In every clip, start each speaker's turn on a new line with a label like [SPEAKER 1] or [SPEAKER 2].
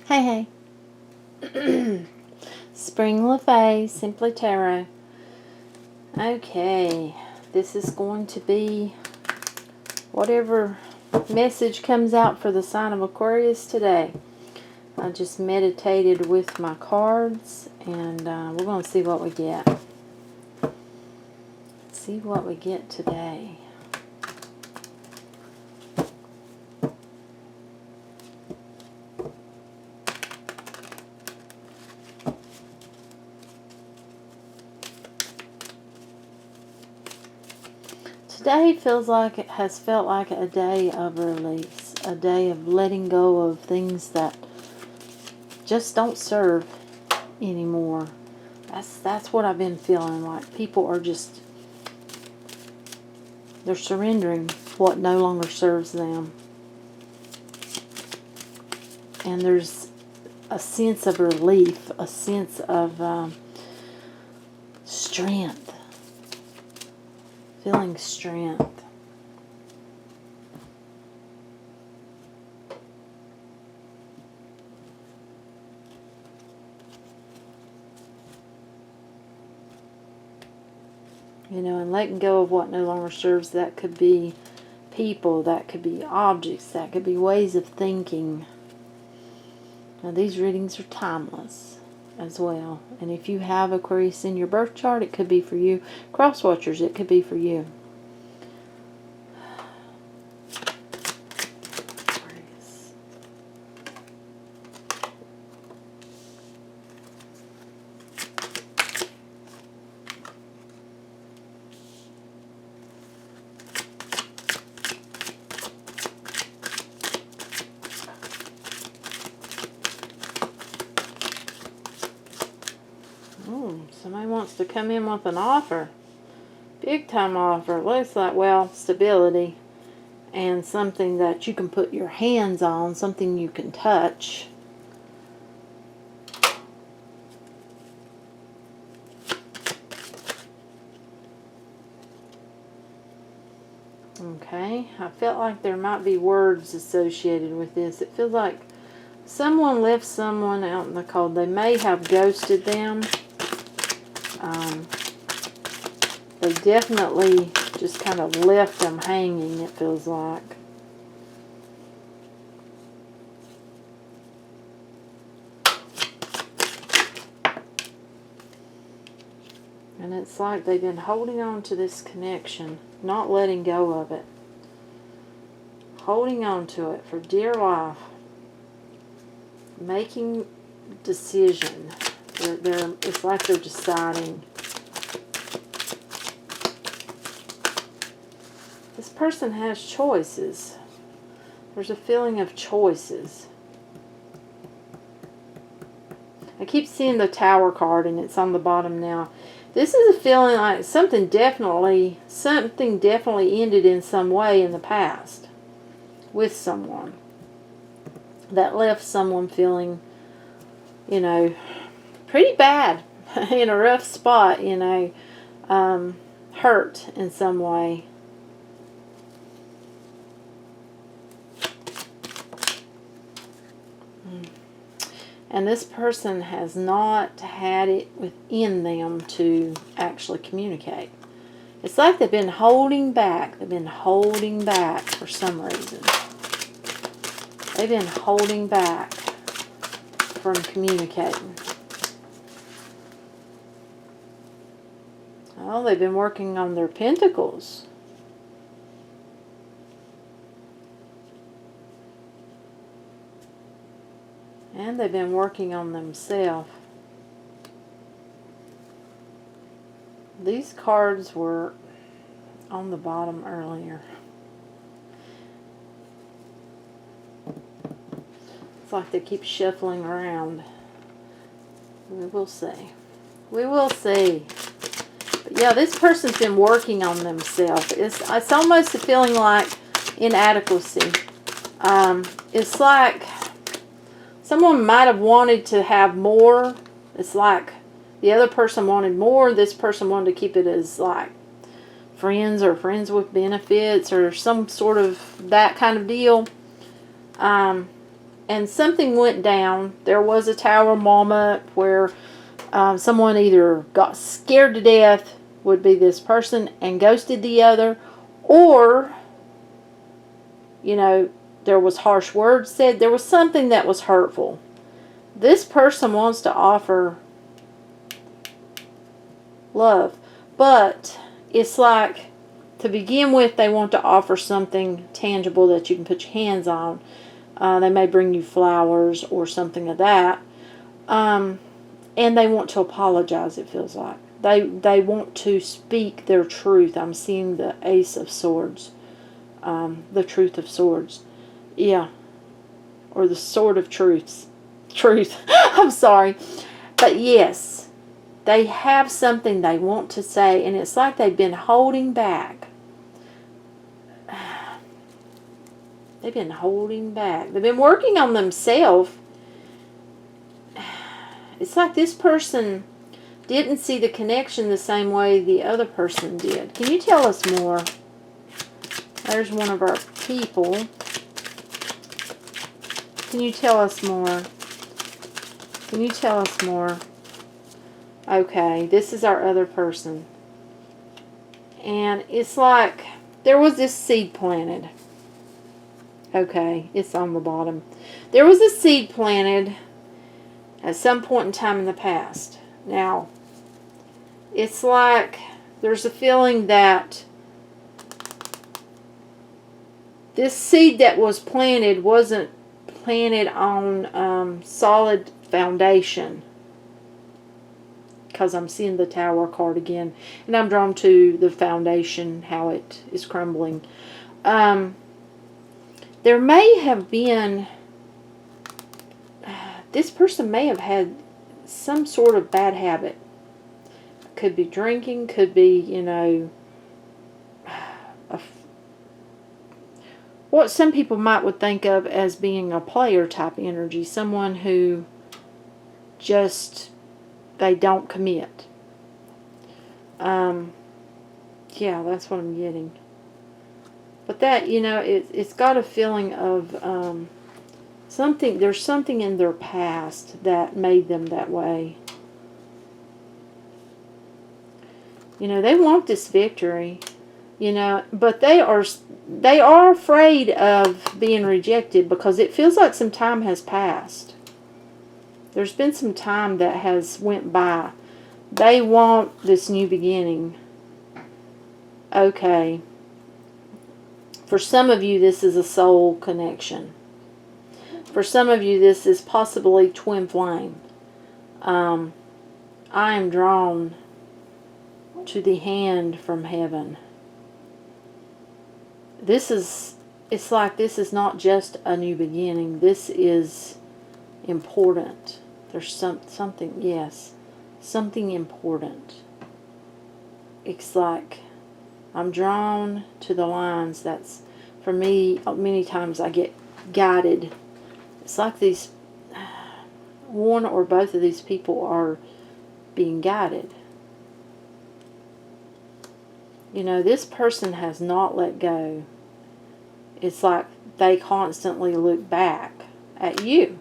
[SPEAKER 1] Hey, hey. Spring LeFay, Simply Tarot. Okay, this is going to be whatever message comes out for the sign of Aquarius today. I just meditated with my cards, and we're going to see what we get. See what we get today. Today has felt like a day of release, a day of letting go of things that just don't serve anymore. That's what I've been feeling like. People are just, they're surrendering what no longer serves them. And there's a sense of relief, a sense of strength. Feeling strength. You know, and letting go of what no longer serves. That could be people, that could be objects, that could be ways of thinking. Now, these readings are timeless as well. And if you have Aquarius in your birth chart, it could be for you. Cross watchers, it could be for you. Aquarius. Somebody wants to come in with an offer. Big time offer. Looks like, well, stability. And something that you can put your hands on. Something you can touch. Okay. I felt like there might be words associated with this. It feels like someone left someone out in the cold. They may have ghosted them. They definitely just kind of left them hanging, it feels like. And it's like they've been holding on to this connection, not letting go of it. Holding on to it for dear life. Making decision. It's like they're deciding. This person has choices. There's a feeling of choices. I keep seeing the Tower card, and it's on the bottom now. This is a feeling like something definitely ended in some way in the past with someone. That left someone feeling, you know, pretty bad, in a rough spot, you know, hurt in some way. And this person has not had it within them to actually communicate. It's like they've been holding back. They've been holding back for some reason. They've been holding back from communicating. Oh, they've been working on their pentacles. And they've been working on themselves. These cards were on the bottom earlier. It's like they keep shuffling around. We will see. We will see. But yeah, this person's been working on themselves. It's almost a feeling like inadequacy. It's like someone might have wanted to have more. It's like the other person wanted more. This person wanted to keep it as like friends or friends with benefits or some sort of that kind of deal. and something went down. There was a tower moment where someone either got scared to death, would be this person, and ghosted the other, or, you know, there was harsh words said. There was something that was hurtful. This person wants to offer love, but it's like, to begin with, they want to offer something tangible that you can put your hands on. They may bring you flowers or something of that. And they want to apologize, it feels like. They want to speak their truth. I'm seeing the Ace of Swords. The Truth of Swords. Yeah. Or the Sword of Truths. Truth. I'm sorry. But yes, they have something they want to say, and it's like they've been holding back. They've been holding back. They've been working on themselves. It's like this person didn't see the connection the same way the other person did. Can you tell us more? There's one of our people. Can you tell us more? Can you tell us more? Okay, this is our other person. And it's like there was this seed planted. Okay, it's on the bottom. There was a seed planted at some point in time in the past. Now, it's like there's a feeling that this seed that was planted wasn't planted on solid foundation. Because I'm seeing the Tower card again. And I'm drawn to the foundation, how it is crumbling. There may have been, this person may have had some sort of bad habit. Could be drinking, could be, you know, what some people would think of as being a player type energy. Someone who just, they don't commit. Yeah, that's what I'm getting. But that, you know, it's got a feeling of something, there's something in their past that made them that way. You know, they want this victory, you know, but they are afraid of being rejected because it feels like some time has passed. There's been some time that has went by. They want this new beginning. Okay. For some of you, this is a soul connection. For some of you, this is possibly twin flame. I am drawn to the hand from heaven. It's like this is not just a new beginning. This is important. There's something, yes, something important. It's like I'm drawn to the lines. That's, for me, many times I get guided. It's like these, one or both of these people are being guided. You know, this person has not let go. It's like they constantly look back at you.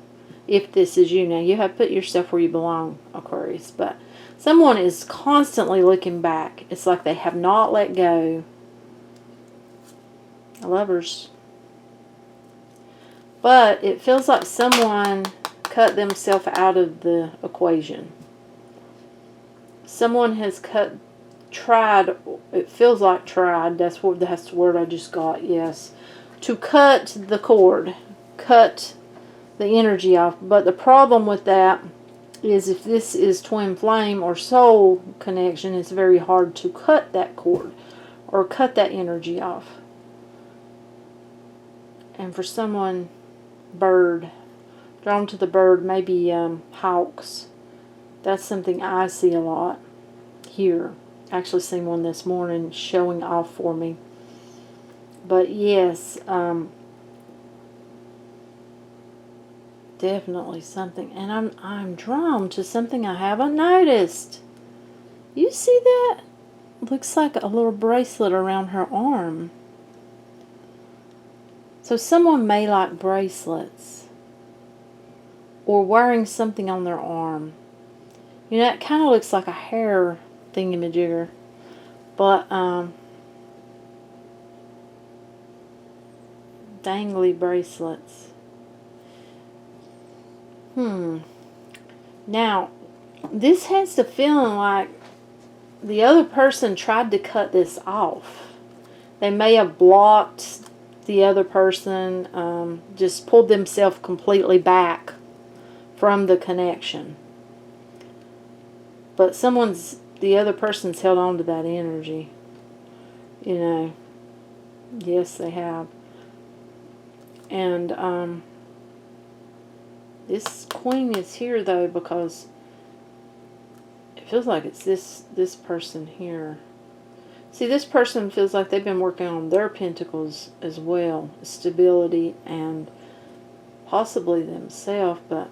[SPEAKER 1] If this is you. Now, you have put yourself where you belong, Aquarius. But someone is constantly looking back. It's like they have not let go. Lovers. But it feels like someone cut themselves out of the equation. Someone has tried, it feels like tried, that's the word I just got, yes. To cut the cord. Cut the energy off. But the problem with that is if this is twin flame or soul connection, it's very hard to cut that cord or cut that energy off. And for someone, bird, drawn to the bird, maybe hawks. That's something I see a lot here. Actually seen one this morning showing off for me. But yes, definitely something. And I'm drawn to something I haven't noticed. You see that? Looks like a little bracelet around her arm. So someone may like bracelets. or wearing something on their arm. You know, it kind of looks like a hair thingamajigger. But, dangly bracelets. Now, this has the feeling like the other person tried to cut this off. They may have blocked the other person, just pulled themselves completely back from the connection. But the other person's held on to that energy. You know, yes, they have. And this queen is here though because it feels like it's this person here. See, this person feels like they've been working on their pentacles as well, stability and possibly themselves, but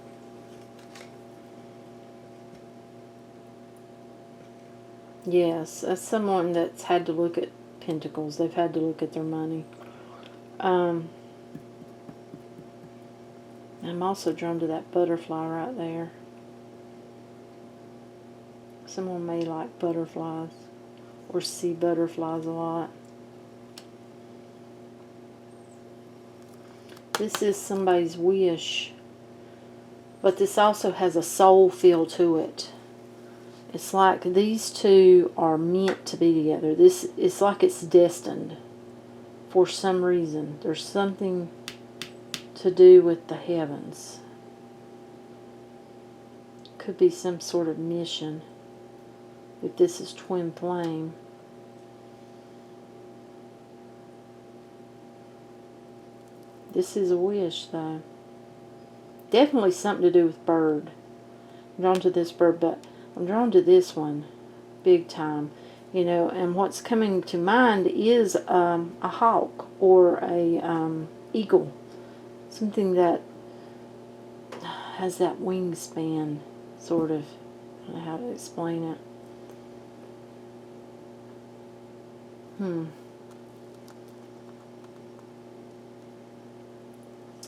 [SPEAKER 1] yes, that's someone that's had to look at pentacles. They've had to look at their money. I'm also drawn to that butterfly right there. Someone may like butterflies or see butterflies a lot. This is somebody's wish, but this also has a soul feel to it. It's like these two are meant to be together. It's like it's destined for some reason. There's something to do with the heavens. Could be some sort of mission. If this is twin flame. This is a wish though. Definitely something to do with bird. I'm drawn to this bird, but I'm drawn to this one big time. You know, and what's coming to mind is a hawk or a eagle. Something that has that wingspan, sort of. I don't know how to explain it.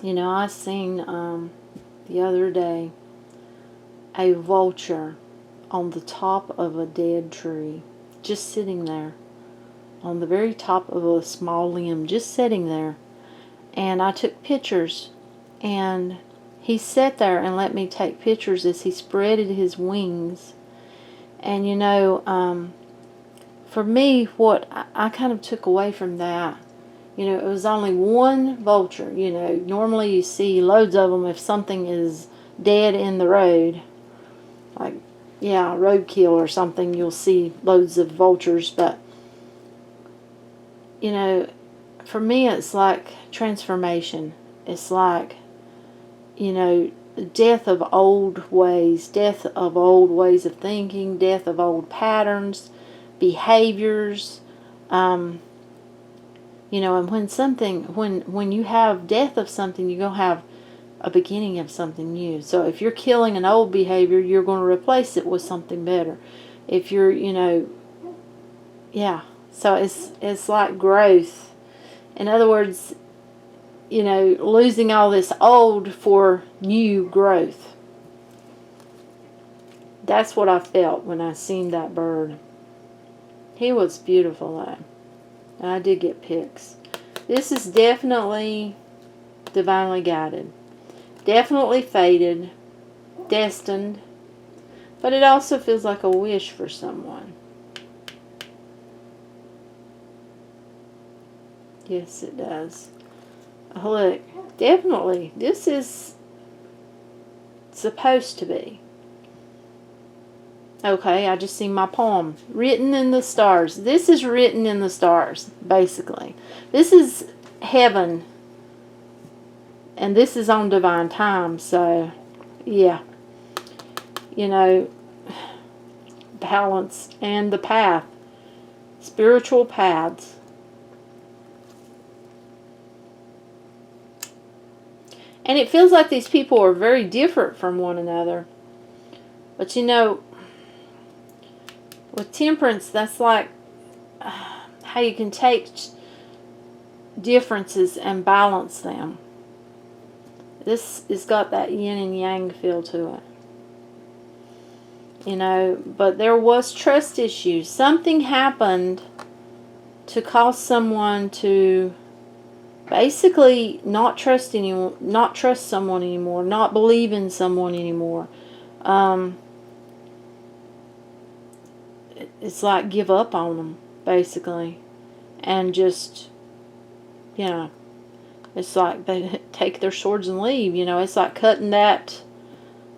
[SPEAKER 1] You know, I seen the other day a vulture on the top of a dead tree, just sitting there on the very top of a small limb, just sitting there. And I took pictures, and he sat there and let me take pictures as he spreaded his wings. And you know, for me, what I kind of took away from that, you know, it was only one vulture. You know, normally you see loads of them if something is dead in the road, like, yeah, roadkill or something, you'll see loads of vultures. But, you know, for me it's like transformation. It's like, you know, death of old ways of thinking, death of old patterns, behaviors, you know, and when you have death of something, you're going to have a beginning of something new. So if you're killing an old behavior, you're going to replace it with something better. If you're, you know, yeah. So it's like growth. In other words, you know, losing all this old for new growth. That's what I felt when I seen that bird. He was beautiful though. And I did get pics. This is definitely divinely guided. Definitely fated. Destined. But it also feels like a wish for someone. Yes, it does. Oh, look, definitely. This is supposed to be. Okay, I just see my poem. Written in the stars. This is written in the stars, basically. This is heaven. And this is on divine time, so, yeah. You know, balance and the path. Spiritual paths. And it feels like these people are very different from one another. But you know, with temperance, that's like how you can take differences and balance them. This has got that yin and yang feel to it. You know, but there was trust issues. Something happened to cause someone to basically not trust anyone, not trust someone anymore, not believe in someone anymore. It's like give up on them, basically, and just, you know, it's like they take their swords and leave. You know, it's like cutting that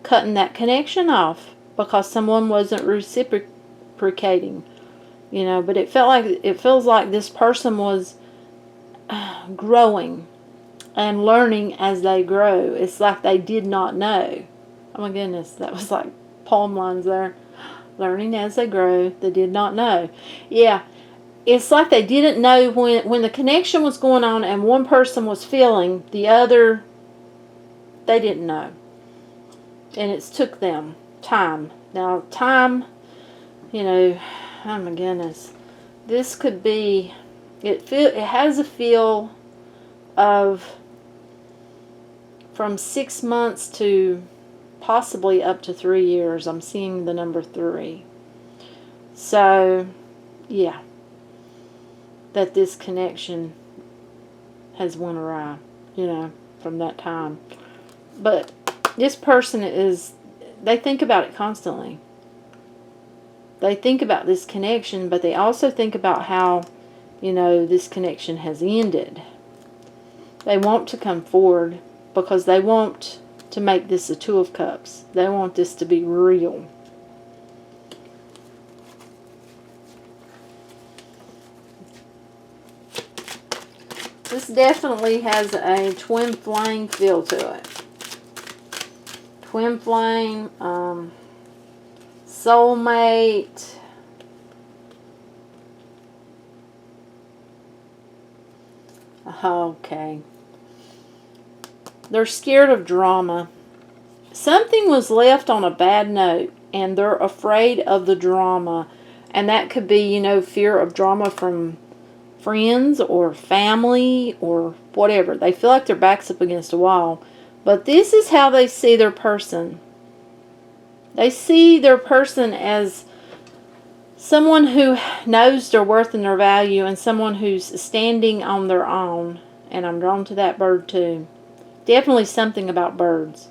[SPEAKER 1] connection off because someone wasn't reciprocating. You know, but it feels like this person was growing and learning as they grow. It's like they did not know. Oh my goodness, that was like poem lines there. Learning as they grow, they did not know. Yeah, it's like they didn't know when the connection was going on and one person was feeling, the other, they didn't know. And it took them time. Now, time, you know, oh my goodness. This could be, it has a feel of from 6 months to possibly up to 3 years. I'm seeing the number 3. So, yeah, that this connection has went awry, you know, from that time. But this person is, they think about it constantly. They think about this connection, but they also think about how, you know, this connection has ended. They want to come forward because they want to make this a 2 of Cups. They want this to be real. This definitely has a twin flame feel to it. Twin flame, soulmate. Okay. They're scared of drama. Something was left on a bad note, and they're afraid of the drama. And that could be, you know, fear of drama from friends or family or whatever. They feel like their back's up against a wall. But this is how they see their person. They see their person as someone who knows their worth and their value, and someone who's standing on their own. And I'm drawn to that bird too. Definitely something about birds.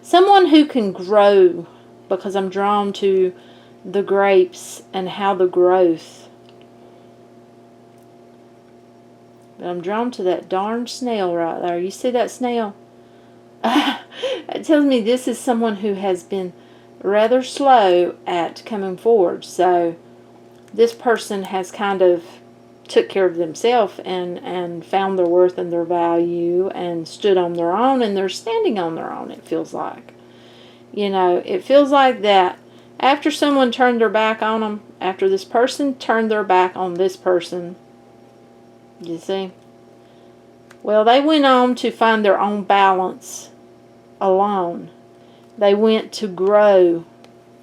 [SPEAKER 1] Someone who can grow, because I'm drawn to the grapes and how the growth. But I'm drawn to that darn snail right there. You see that snail? It tells me this is someone who has been rather slow at coming forward. So this person has kind of took care of themselves and found their worth and their value and stood on their own, and they're standing on their own, it feels like. You know, it feels like that after someone turned their back on them, after this person turned their back on this person, you see? Well, they went on to find their own balance alone. They went to grow.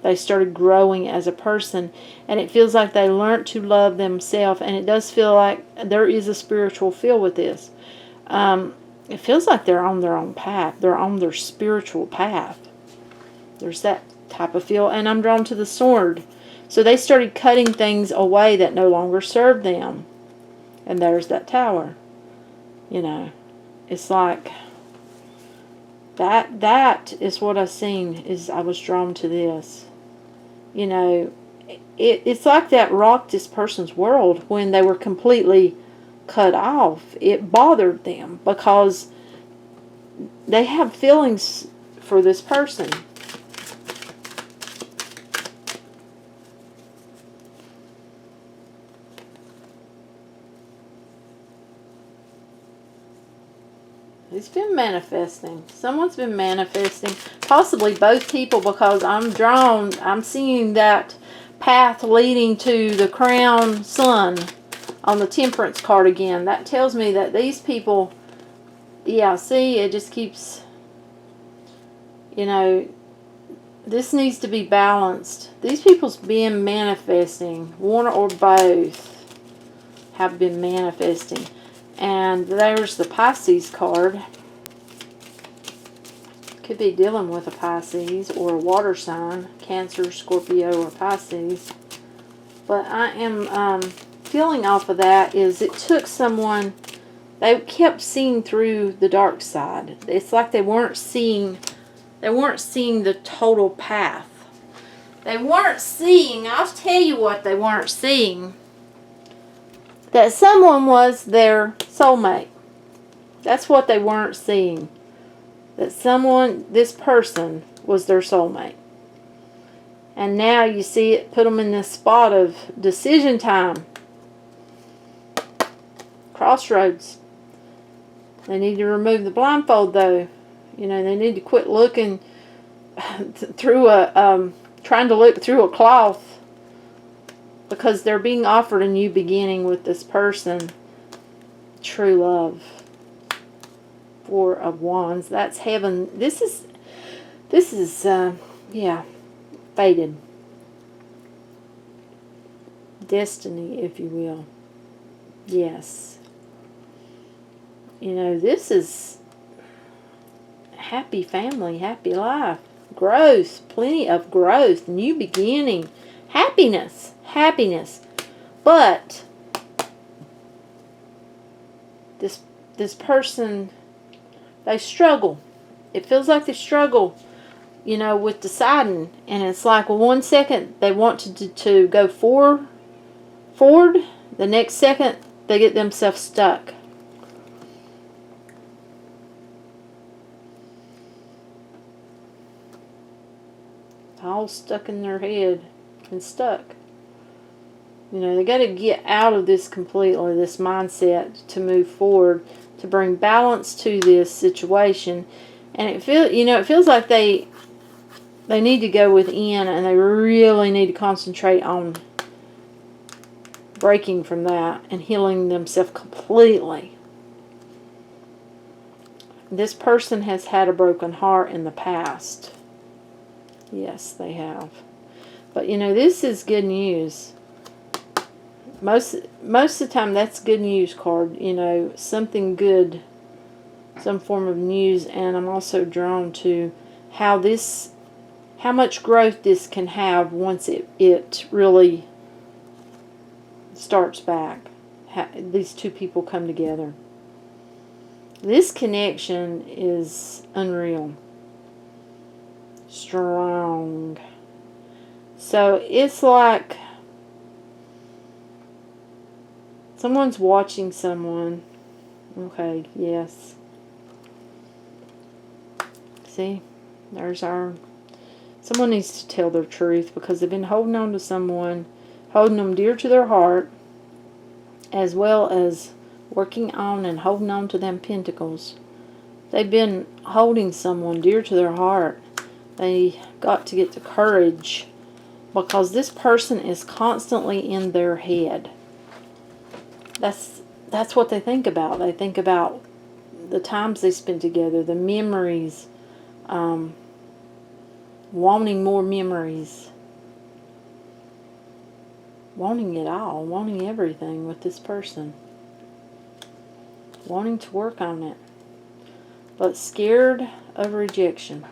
[SPEAKER 1] They started growing as a person, and it feels like they learned to love themselves, and it does feel like there is a spiritual feel with this. It feels like they're on their own path. They're on their spiritual path. There's that type of feel, and I'm drawn to the sword. So they started cutting things away that no longer served them, and there's that tower. You know, it's like that is what I've seen. Is I was drawn to this. You know, it's like that rocked this person's world when they were completely cut off. It bothered them because they have feelings for this person. It's been manifesting. Someone's been manifesting. Possibly both people, because I'm seeing that path leading to the crown sun on the temperance card again. That tells me that these people, yeah, see, it just keeps, you know, this needs to be balanced. These people's been manifesting. One or both have been manifesting. And there's the Pisces card. Could be dealing with a Pisces or a water sign, Cancer, Scorpio, or Pisces. But I am feeling off of that is it took someone, they kept seeing through the dark side. It's like they weren't seeing the total path. They weren't seeing, I'll tell you what they weren't seeing. That someone was their soulmate. That's what they weren't seeing. That someone, this person, was their soulmate. And now you see it put them in this spot of decision time. Crossroads. They need to remove the blindfold, though. You know, they need to quit looking through trying to look through a cloth. Because they're being offered a new beginning with this person. True love. Four of Wands. That's heaven. This is yeah, fated. Destiny, if you will. Yes. You know, this is happy family, happy life. Growth, plenty of growth, new beginning. Happiness, happiness. But this person, they struggle. It feels like they struggle, you know, with deciding. And it's like, well, 1 second they want to go forward. The next second they get themselves stuck. All stuck in their head and stuck. You know, they got to get out of this completely, this mindset, to move forward, to bring balance to this situation. And it feels like they need to go within, and they really need to concentrate on breaking from that and healing themselves completely. This person has had a broken heart in the past. Yes, they have. But you know, this is good news. Most of the time that's good news card, you know, something good, some form of news. And I'm also drawn to how much growth this can have once it really starts back. These two people come together. This connection is unreal. Strong. So it's like someone's watching someone. Okay, yes. See? There's someone needs to tell their truth, because they've been holding on to someone, holding them dear to their heart, as well as working on and holding on to them pentacles. They've been holding someone dear to their heart. They got to get the courage, because this person is constantly in their head. That's what they think about. They think about the times they spent together, the memories, wanting more memories, wanting it all, wanting everything with this person, wanting to work on it, but scared of rejection.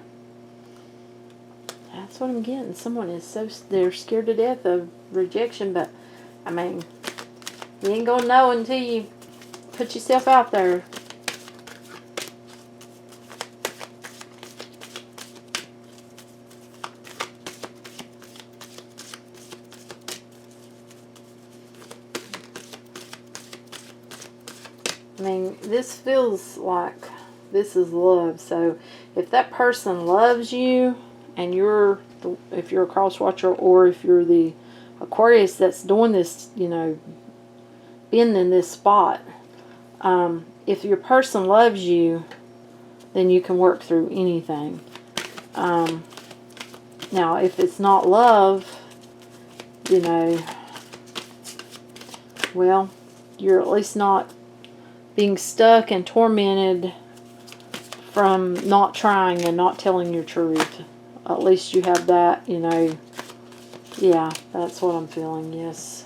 [SPEAKER 1] That's what I'm getting. Someone is they're scared to death of rejection, but I mean, you ain't gonna know until you put yourself out there. I mean, this feels like this is love. So if that person loves you, and if you're a cross watcher, or if you're the Aquarius that's doing this, you know, being in this spot, if your person loves you, then you can work through anything. Now, if it's not love, you know, well, you're at least not being stuck and tormented from not trying and not telling your truth. At least you have that, you know. Yeah, that's what I'm feeling, yes.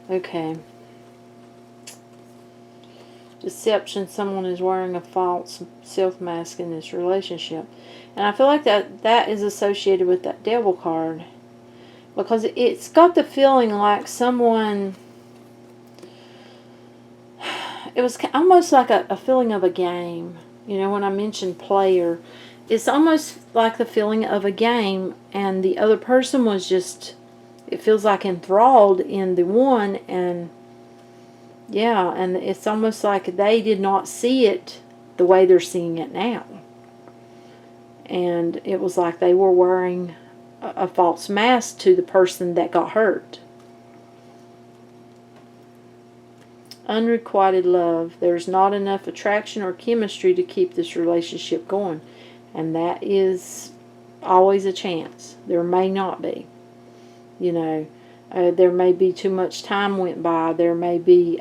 [SPEAKER 1] Okay. deception. Someone is wearing a false self-mask in this relationship. And I feel like that is associated with that devil card. Because it's got the feeling like someone... It was almost like a feeling of a game. You know, when I mentioned player, it's almost like the feeling of a game, and the other person was just, it feels like enthralled in the one, and yeah, and it's almost like they did not see it the way they're seeing it now. And it was like they were wearing a false mask to the person that got hurt. Unrequited love. There's not enough attraction or chemistry to keep this relationship going. And that is always a chance. There may not be. You know, there may be too much time went by. There may be,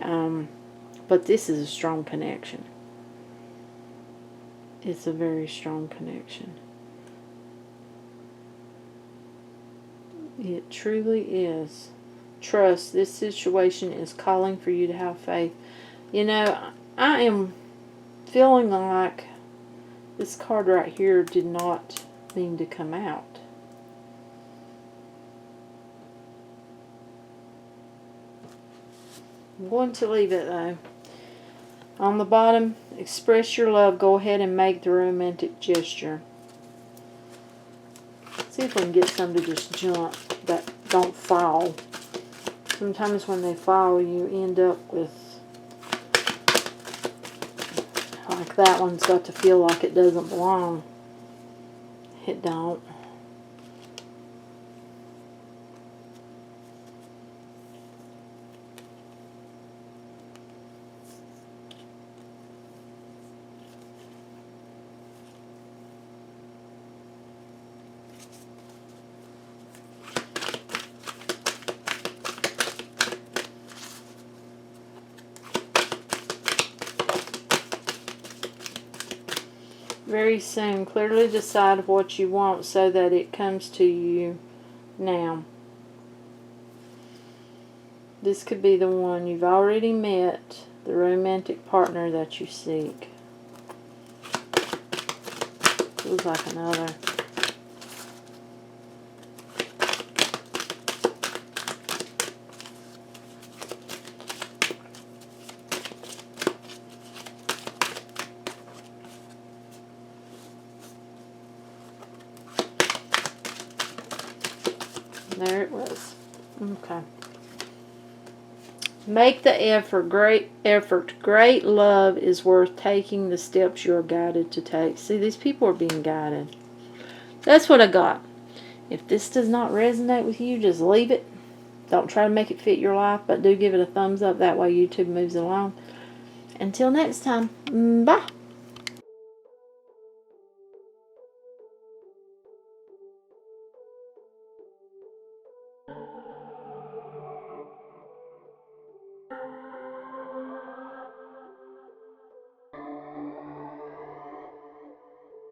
[SPEAKER 1] but this is a strong connection. It's a very strong connection. It truly is. Trust. This situation is calling for you to have faith. You know, I am feeling like this card right here did not mean to come out. I'm going to leave it though. On the bottom, express your love. Go ahead and make the romantic gesture. See if we can get some to just jump that don't fall. Sometimes when they fall, you end up with, like that one's got to feel like it doesn't belong. It don't. Very soon, clearly decide what you want so that it comes to you now. This could be the one. You've already met the romantic partner that you seek. Feels like another. There it was. Okay. Make the effort. Great effort. Great love is worth taking the steps you are guided to take. See, these people are being guided. That's what I got. If this does not resonate with you, just leave it. Don't try to make it fit your life, but do give it a thumbs up. That way YouTube moves along. Until next time, bye.